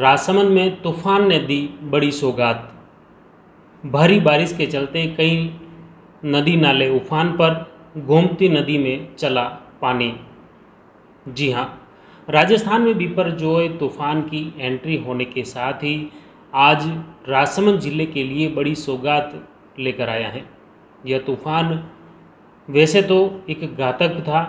राजसमंद में तूफान ने दी बड़ी सौगात। भारी बारिश के चलते कई नदी नाले उफान पर, गोमती नदी में चला पानी। जी हाँ, राजस्थान में बिपरजॉय तूफान की एंट्री होने के साथ ही आज राजसमंद जिले के लिए बड़ी सौगात लेकर आया है। यह तूफान वैसे तो एक घातक था,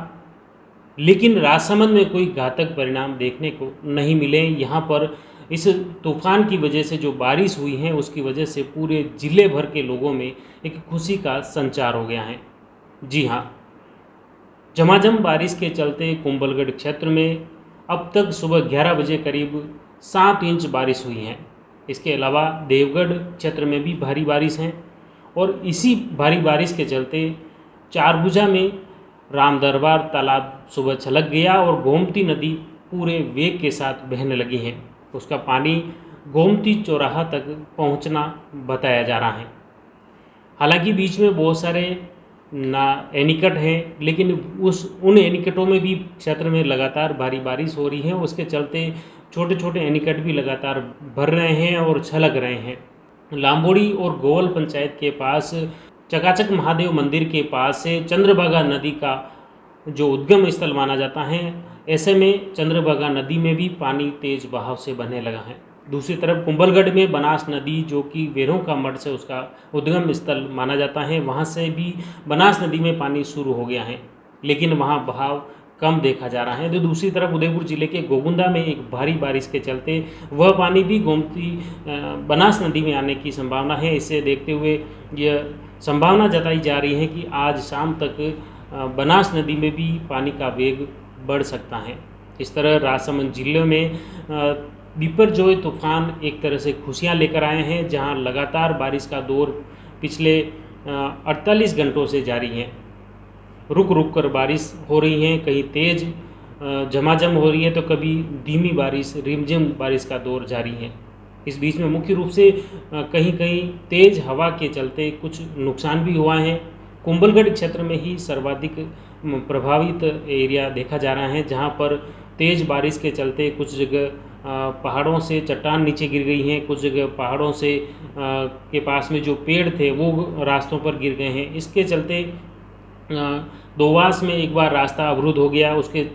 लेकिन राजसमंद में कोई घातक परिणाम देखने को नहीं मिले। यहाँ पर इस तूफान की वजह से जो बारिश हुई है उसकी वजह से पूरे ज़िले भर के लोगों में एक खुशी का संचार हो गया है। जी हाँ, झमाझम बारिश के चलते कुंभलगढ़ क्षेत्र में अब तक सुबह 11 बजे करीब 7 इंच बारिश हुई है। इसके अलावा देवगढ़ क्षेत्र में भी भारी बारिश है और इसी भारी बारिश के चलते चारभुजा में रामदरबार तालाब सुबह छलक गया और गोमती नदी पूरे वेग के साथ बहने लगी है। उसका पानी गोमती चौराहा तक पहुंचना बताया जा रहा है। हालांकि बीच में बहुत सारे एनीकट हैं, लेकिन उन एनीकटों में भी क्षेत्र में लगातार भारी बारिश हो रही है। उसके चलते छोटे छोटे एनीकट भी लगातार भर रहे हैं और छलक रहे हैं। लांबोड़ी और गोवल पंचायत के पास चकाचक महादेव मंदिर के पास से चंद्रभागा नदी का जो उद्गम स्थल माना जाता है, ऐसे में चंद्रभागा नदी में भी पानी तेज बहाव से बहने लगा है। दूसरी तरफ कुंभलगढ़ में बनास नदी, जो कि वेरों का मठ से उसका उद्गम स्थल माना जाता है, वहाँ से भी बनास नदी में पानी शुरू हो गया है, लेकिन वहाँ बहाव कम देखा जा रहा है। तो दूसरी तरफ उदयपुर जिले के गोगुंदा में एक भारी बारिश के चलते वह पानी भी गोमती बनास नदी में आने की संभावना है। इसे देखते हुए यह संभावना जताई जा रही है कि आज शाम तक बनास नदी में भी पानी का वेग बढ़ सकता है। इस तरह राजसमंद जिले में बिपरजॉय तूफान एक तरह से खुशियां लेकर आए हैं, जहां लगातार बारिश का दौर पिछले 48 घंटों से जारी है। रुक रुक कर बारिश हो रही है, कहीं तेज़ झमाझम हो रही है तो कभी धीमी बारिश, रिमझिम बारिश का दौर जारी है। इस बीच में मुख्य रूप से कहीं कहीं तेज़ हवा के चलते कुछ नुकसान भी हुआ है। कुंभलगढ़ क्षेत्र में ही सर्वाधिक प्रभावित एरिया देखा जा रहा है, जहां पर तेज़ बारिश के चलते कुछ जगह पहाड़ों से चट्टान नीचे गिर गई हैं, कुछ जगह पहाड़ों से के पास में जो पेड़ थे वो रास्तों पर गिर गए हैं। इसके चलते दोवास में एक बार रास्ता अवरुद्ध हो गया। उसके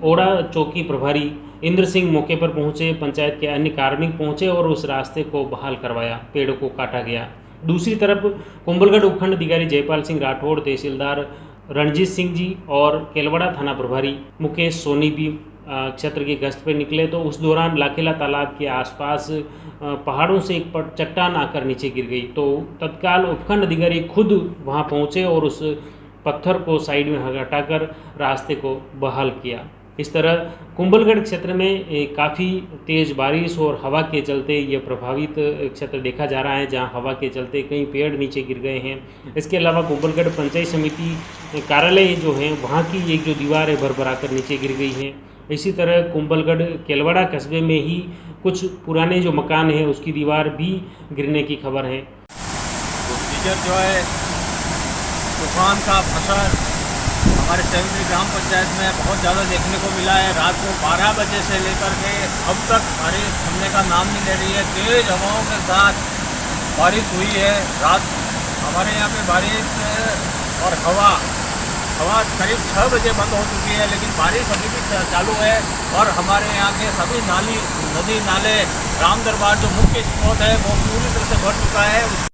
ओड़ा चौकी प्रभारी इंद्र सिंह मौके पर पहुंचे, पंचायत के अन्य कार्मिक पहुंचे और उस रास्ते को बहाल करवाया, पेड़ को काटा गया। दूसरी तरफ कुंभलगढ़ उपखंड अधिकारी जयपाल सिंह राठौड़, तहसीलदार रणजीत सिंह जी और केलवाड़ा थाना प्रभारी मुकेश सोनी भी क्षेत्र की गश्त पर निकले, तो उस दौरान लाखेला तालाब के आसपास पहाड़ों से एक चट्टान आकर नीचे गिर गई। तो तत्काल उपखंड अधिकारी खुद वहां पहुंचे और उस पत्थर को साइड में हटाकर रास्ते को बहाल किया। इस तरह कुंभलगढ़ क्षेत्र में काफ़ी तेज़ बारिश और हवा के चलते ये प्रभावित क्षेत्र देखा जा रहा है, जहां हवा के चलते कई पेड़ नीचे गिर गए हैं। इसके अलावा कुंभलगढ़ पंचायत समिति कार्यालय जो है वहां की एक जो दीवार है भरभरा कर नीचे गिर गई है। इसी तरह कुंभलगढ़ केलवाड़ा कस्बे में ही कुछ पुराने जो मकान हैं उसकी दीवार भी गिरने की खबर है। जो है तूफान का असर हमारे सेवरी ग्राम पंचायत में बहुत ज़्यादा देखने को मिला है। रात को 12 बजे से लेकर के अब तक बारिश थमने का नाम नहीं ले रही है। तेज़ हवाओं के साथ बारिश हुई है। रात हमारे यहाँ पे बारिश और हवा करीब 6 बजे बंद हो चुकी है, लेकिन बारिश अभी भी चालू है और हमारे यहाँ के सभी नदी नाले रामदरबार जो मुख्य स्रोत है वो पूरी तरह से भर चुका है।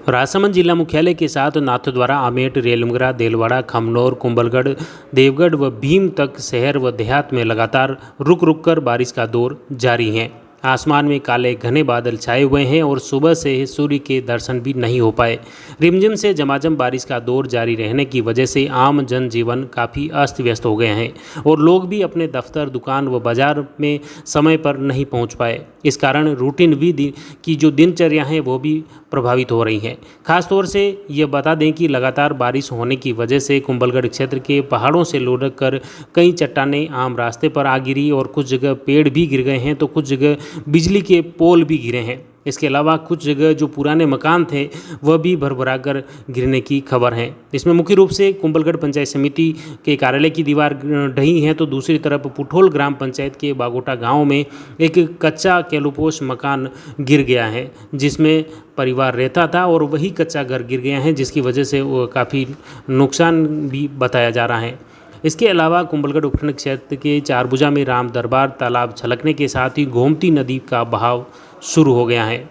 राजसमंद जिला मुख्यालय के साथ नाथद्वारा, आमेट, रेलमगरा, देलवाड़ा, खमनौर, कुंभलगढ़, देवगढ़ व भीम तक शहर व देहात में लगातार रुक रुक कर बारिश का दौर जारी है। आसमान में काले घने बादल छाए हुए हैं और सुबह से सूर्य के दर्शन भी नहीं हो पाए। रिमझिम से झमाझम बारिश का दौर जारी रहने की वजह से आम जनजीवन काफ़ी अस्त व्यस्त हो गए हैं और लोग भी अपने दफ्तर, दुकान व बाजार में समय पर नहीं पहुंच पाए। इस कारण रूटीन विधि की जो दिनचर्या है वो भी प्रभावित हो रही हैं। खासतौर से ये बता दें कि लगातार बारिश होने की वजह से कुंभलगढ़ क्षेत्र के पहाड़ों से लुढ़क कर कई चट्टानें आम रास्ते पर आ गिरी और कुछ जगह पेड़ भी गिर गए हैं, तो कुछ जगह बिजली के पोल भी गिरे हैं। इसके अलावा कुछ जगह जो पुराने मकान थे वह भी भरभरा कर गिरने की खबर है। इसमें मुख्य रूप से कुंभलगढ़ पंचायत समिति के कार्यालय की दीवार ढही है, तो दूसरी तरफ पुठोल ग्राम पंचायत के बागोटा गांव में एक कच्चा केलोपोश मकान गिर गया है, जिसमें परिवार रहता था और वही कच्चा घर गिर गया है, जिसकी वजह से वो काफ़ी नुकसान भी बताया जा रहा है। इसके अलावा कुंभलगढ़ उपखंड क्षेत्र के चारभुजा में राम दरबार तालाब छलकने के साथ ही गोमती नदी का बहाव शुरू हो गया है।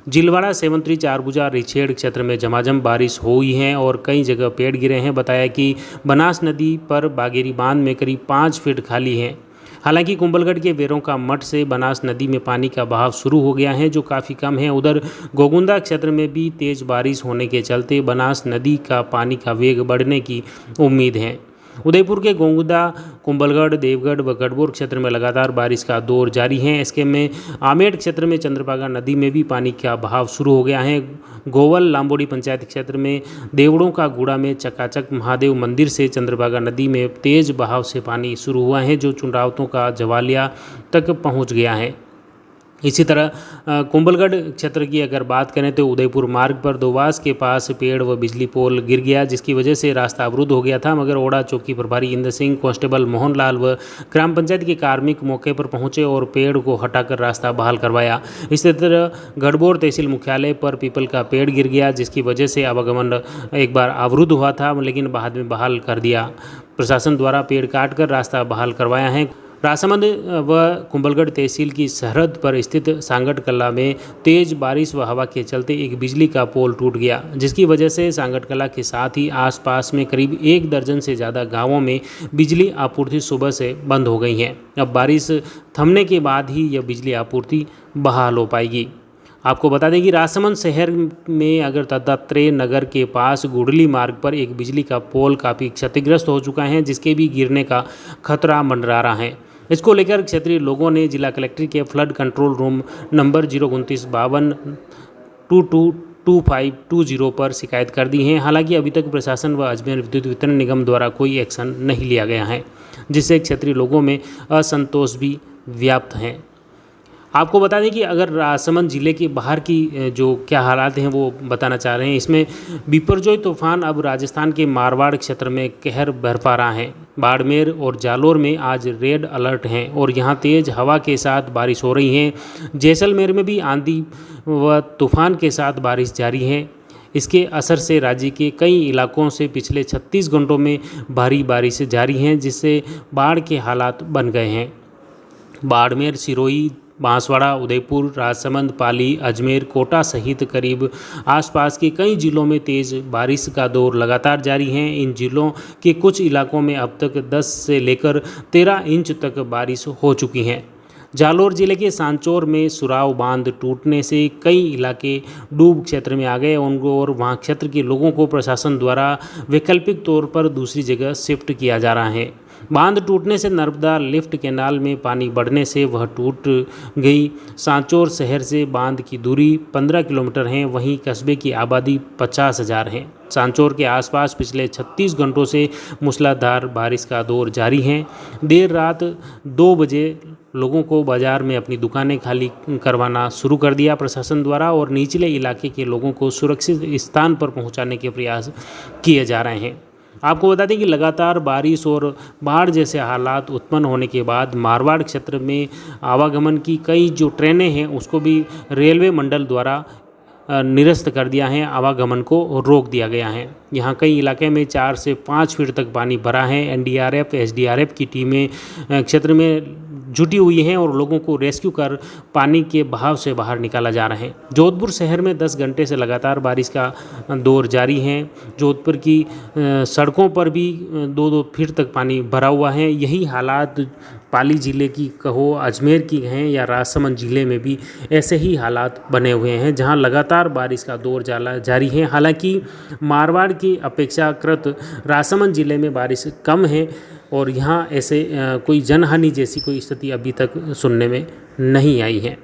जिलवाड़ा सेवंतरी चारभुजा रिछेड़ क्षेत्र में झमाझम बारिश हुई है और कई जगह पेड़ गिरे हैं। बताया कि बनास नदी पर बागेरी बांध में करीब 5 फीट खाली है। हालांकि कुंभलगढ़ के वेरों का मठ से बनास नदी में पानी का बहाव शुरू हो गया है, जो काफ़ी कम है। उधर गोगुंदा क्षेत्र में भी तेज़ बारिश होने के चलते बनास नदी का पानी का वेग बढ़ने की उम्मीद है। उदयपुर के गोगुंदा, कुंभलगढ़, देवगढ़ व गढ़बोर क्षेत्र में लगातार बारिश का दौर जारी है। इसके में आमेर क्षेत्र में चंद्रभागा नदी में भी पानी का बहाव शुरू हो गया है। गोवल लांबोड़ी पंचायत क्षेत्र में देवड़ों का गुड़ा में चकाचक महादेव मंदिर से चंद्रभागा नदी में तेज बहाव से पानी शुरू हुआ है, जो चुंडावतों का जवालिया तक पहुंच गया है। इसी तरह कुंभलगढ़ क्षेत्र की अगर बात करें तो उदयपुर मार्ग पर दोवास के पास पेड़ व बिजली पोल गिर गया, जिसकी वजह से रास्ता अवरुद्ध हो गया था, मगर ओड़ा चौकी प्रभारी इंद्र सिंह, कांस्टेबल मोहनलाल व ग्राम पंचायत के कार्मिक मौके पर पहुंचे और पेड़ को हटाकर रास्ता बहाल करवाया। इसी तरह गढ़बोर तहसील मुख्यालय पर पीपल का पेड़ गिर गया, जिसकी वजह से आवागमन एक बार अवरुद्ध हुआ था, लेकिन बाद में बहाल कर दिया। प्रशासन द्वारा पेड़ काटकर रास्ता बहाल करवाया है। राजसमंद व कुंभलगढ़ तहसील की सरहद पर स्थित सांगट कला में तेज बारिश व हवा के चलते एक बिजली का पोल टूट गया, जिसकी वजह से सांगट कला के साथ ही आसपास में करीब 1 दर्जन से ज़्यादा गांवों में बिजली आपूर्ति सुबह से बंद हो गई है। अब बारिश थमने के बाद ही यह बिजली आपूर्ति बहाल हो पाएगी। आपको बता दें कि राजसमंद शहर में अगर दत्तात्रेय नगर के पास गुडली मार्ग पर एक बिजली का पोल काफ़ी क्षतिग्रस्त हो चुका है, जिसके भी गिरने का खतरा मंडरा रहा है। इसको लेकर क्षेत्रीय लोगों ने जिला कलेक्टर के फ्लड कंट्रोल रूम नंबर 02952222520 पर शिकायत कर दी है। हालांकि अभी तक प्रशासन व अजमेर विद्युत वितरण निगम द्वारा कोई एक्शन नहीं लिया गया है, जिससे क्षेत्रीय लोगों में असंतोष भी व्याप्त हैं। आपको बता दें कि अगर राजसमंद जिले के बाहर की जो क्या हालात हैं वो बताना चाह रहे हैं। इसमें बिपरजॉय तूफान अब राजस्थान के मारवाड़ क्षेत्र में कहर बरपा रहा है। बाड़मेर और जालोर में आज रेड अलर्ट हैं और यहाँ तेज़ हवा के साथ बारिश हो रही है। जैसलमेर में भी आंधी व तूफान के साथ बारिश जारी है। इसके असर से राज्य के कई इलाकों से पिछले 36 घंटों में भारी बारिश जारी हैं, जिससे बाढ़ के हालात बन गए हैं। बाड़मेर, सिरोही, बांसवाड़ा, उदयपुर, राजसमंद, पाली, अजमेर, कोटा सहित करीब आसपास के कई जिलों में तेज़ बारिश का दौर लगातार जारी है। इन जिलों के कुछ इलाकों में अब तक 10 से लेकर 13 इंच तक बारिश हो चुकी है। जालोर जिले के सांचौर में सुराव बांध टूटने से कई इलाके डूब क्षेत्र में आ गए और वहां क्षेत्र के लोगों को प्रशासन द्वारा वैकल्पिक तौर पर दूसरी जगह शिफ्ट किया जा रहा है। बांध टूटने से नर्मदा लिफ्ट कैनाल में पानी बढ़ने से वह टूट गई। सांचौर शहर से बांध की दूरी 15 किलोमीटर है, वहीं कस्बे की आबादी 50,000 है। सांचौर के आसपास पिछले 36 घंटों से मूसलाधार बारिश का दौर जारी है। देर रात 2 बजे लोगों को बाजार में अपनी दुकानें खाली करवाना शुरू कर दिया प्रशासन द्वारा और निचले इलाके के लोगों को सुरक्षित स्थान पर पहुंचाने के प्रयास किए जा रहे हैं। आपको बता दें कि लगातार बारिश और बाढ़ जैसे हालात उत्पन्न होने के बाद मारवाड़ क्षेत्र में आवागमन की कई जो ट्रेनें हैं उसको भी रेलवे मंडल द्वारा निरस्त कर दिया है, आवागमन को रोक दिया गया है। यहाँ कई इलाके में 4 से 5 फीट तक पानी भरा है। एनडीआरएफ, एसडीआरएफ की टीमें क्षेत्र में जुटी हुई हैं और लोगों को रेस्क्यू कर पानी के बहाव से बाहर निकाला जा रहा है। जोधपुर शहर में 10 घंटे से लगातार बारिश का दौर जारी है। जोधपुर की सड़कों पर भी 2-2 फीट तक पानी भरा हुआ है। यही हालात पाली जिले की कहो, अजमेर की हैं या राजसमंद जिले में भी ऐसे ही हालात बने हुए हैं, जहां लगातार बारिश का दौर जारी है। हालांकि मारवाड़ की अपेक्षाकृत राजसमंद जिले में बारिश कम है और यहाँ ऐसे कोई जनहानि जैसी कोई स्थिति अभी तक सुनने में नहीं आई है।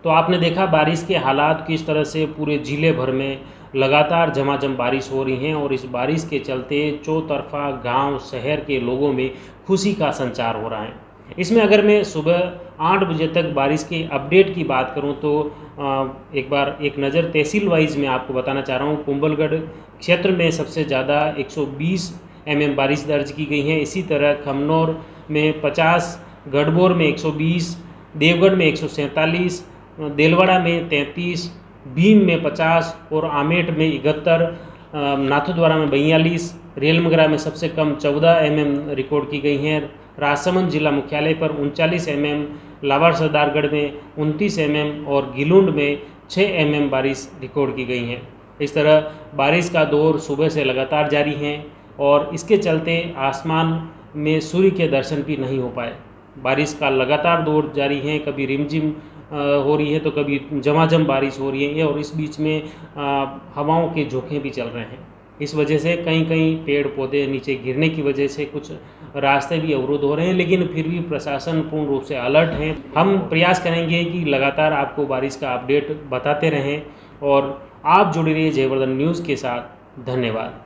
तो आपने देखा बारिश के हालात किस तरह से पूरे ज़िले भर में लगातार झमाझम बारिश हो रही हैं और इस बारिश के चलते चौतरफा गांव शहर के लोगों में खुशी का संचार हो रहा है। इसमें अगर मैं सुबह 8 बजे तक बारिश के अपडेट की बात करूं तो एक बार एक नज़र तहसील वाइज मैं आपको बताना चाह रहा हूं। कुंभलगढ़ क्षेत्र में सबसे ज़्यादा 120 mm बारिश दर्ज की गई है। इसी तरह खमनौर में 50, गढ़बोर में 120, देवगढ़ में 147, देलवाड़ा में 33, भीम में 50 और आमेठ में 71, नाथद्वारा में 42, रेलमगरा में सबसे कम 14 mm रिकॉर्ड की गई हैं। राजसमंद जिला मुख्यालय पर 39 mm, लावाड़ सरदारगढ़ में 29 mm और गिलुंड में 6 mm बारिश रिकॉर्ड की गई हैं। इस तरह बारिश का दौर सुबह से लगातार जारी है और इसके चलते आसमान में सूर्य के दर्शन भी नहीं हो पाए। बारिश का लगातार दौर जारी है, कभी रिमझिम हो रही है तो कभी झमाझम बारिश हो रही है और इस बीच में हवाओं के झोंके भी चल रहे हैं। इस वजह से कहीं कहीं पेड़ पौधे नीचे गिरने की वजह से कुछ रास्ते भी अवरुद्ध हो रहे हैं, लेकिन फिर भी प्रशासन पूर्ण रूप से अलर्ट है। हम प्रयास करेंगे कि लगातार आपको बारिश का अपडेट बताते रहें और आप जुड़े रहिए जयवर्धन न्यूज़ के साथ। धन्यवाद।